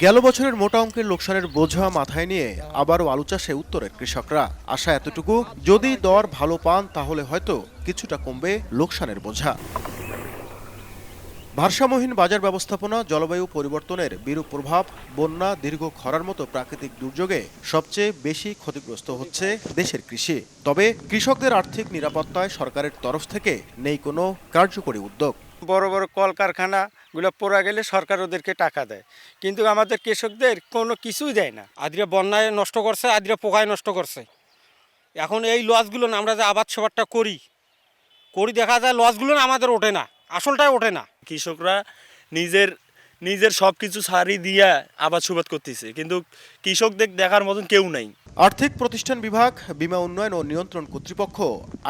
গেল বছরের মোটা অঙ্কের লোকসানের বোঝা মাথায় নিয়ে আবারও আলু চাষে উত্তরের কৃষকরা। আশা এতটুকু, যদি দর ভালো পান তাহলে হয়তো কিছুটা কমবে লোকসানের বোঝা। ভারসাম্যহীন বাজার ব্যবস্থাপনা, জলবায়ু পরিবর্তনের বিরূপ প্রভাব, বন্যা, দীর্ঘ খরার মতো প্রাকৃতিক দুর্যোগে সবচেয়ে বেশি ক্ষতিগ্রস্ত হচ্ছে দেশের কৃষি। তবে কৃষকদের আর্থিক নিরাপত্তায় সরকারের তরফ থেকে নেই কোনো কার্যকরী উদ্যোগ। বড় বড় কলকারখানাগুলো পোড়া গেলে সরকার ওদেরকে টাকা দেয়, কিন্তু আমাদের কৃষকদের কোনো কিছুই দেয় না। আদ্রে বন্যায় নষ্ট করছে, আদ্রে পোকায় নষ্ট করছে। এখন এই লসগুলো না আমরা যে আবাদ সেবারটা করি দেখা যায় লসগুলো না আমাদের ওঠে না, আসলটাই ওঠে না। কৃষকরা নিজের নিজের সব কিছু সারি দিয়া আবাদ সুবাদ করতেছে, কিন্তু কৃষকদের দেখার মতন কেউ নাই। আর্থিক প্রতিষ্ঠান বিভাগ, বীমা উন্নয়ন ও নিয়ন্ত্রণ কর্তৃপক্ষ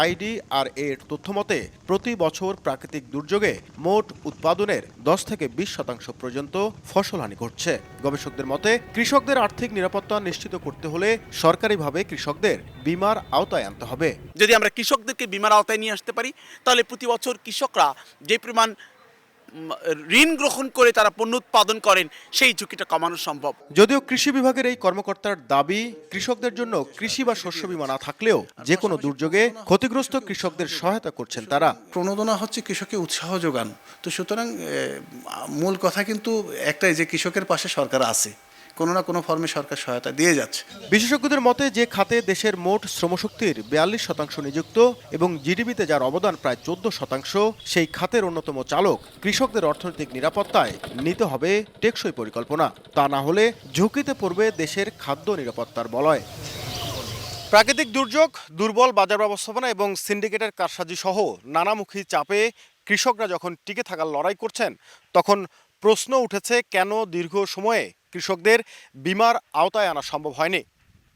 আইডিআরএ এর তথ্যমতে প্রতি বছর প্রাকৃতিক দুর্যোগে মোট উৎপাদনের 10 থেকে 20% পর্যন্ত ফসলহানি ঘটছে। গবেষকদের মতে কৃষকদের আর্থিক নিরাপত্তা নিশ্চিত করতে হলে সরকারিভাবে কৃষকদের বীমার আওতায় আনতে হবে। যদি আমরা কৃষকদেরকে বীমার আওতায় নিয়ে আসতে পারি, তাহলে প্রতি বছর কৃষকরা যে পরিমাণ ঋণ গ্রহণ করে তারা পণ্য উৎপাদন করেন, সেই ঝুঁকিটা কমানো সম্ভব। যদিও কৃষি বিভাগের এই কর্মকর্তার দাবি, কৃষকদের জন্য কৃষি বা শস্য বীমা না থাকলেও যে কোনো দুর্যোগে ক্ষতিগ্রস্ত কৃষকদের সহায়তা করছেন তারা। প্রণোদনা হচ্ছে কৃষককে উৎসাহ যোগান। তো সুতরাং মূল কথা কিন্তু একটাই, যে কৃষকের পাশে সরকার আছে, কোনো না কোনো ফর্মে সরকার সহায়তা দিয়ে যাচ্ছে। বিশেষজ্ঞদের মতে যে খাতে দেশের মোট শ্রমশক্তির 42% নিযুক্ত এবং জিডিপিতে যার অবদান প্রায় 14%, সেই খাতের অন্যতম চালক কৃষকদের অর্থনৈতিক নিরাপত্তায় নিতে হবে টেকসই পরিকল্পনা। তা না হলে ঝুঁকিতে পড়বে দেশের খাদ্য নিরাপত্তার বলয়। প্রাকৃতিক দুর্যোগ, দুর্বল বাজার ব্যবস্থাপনা এবং সিন্ডিকেটের কারসাজি সহ নানামুখী চাপে কৃষকরা যখন টিকে থাকার লড়াই করছেন, তখন প্রশ্ন উঠেছে কেন দীর্ঘ সময়ে কৃষকদের বীমার আওতায় আনা সম্ভব হয়নি।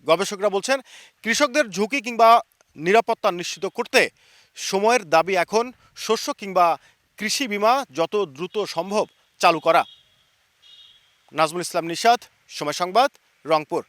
গবেষকরা বলছেন কৃষকদের ঝুঁকি কিংবা নিরাপত্তা নিশ্চিত করতে সময়ের দাবি এখন শস্য কিংবা কৃষি বীমা যত দ্রুত সম্ভব চালু করা। নাজমুল ইসলাম নিশাত, সময় সংবাদ, রংপুর।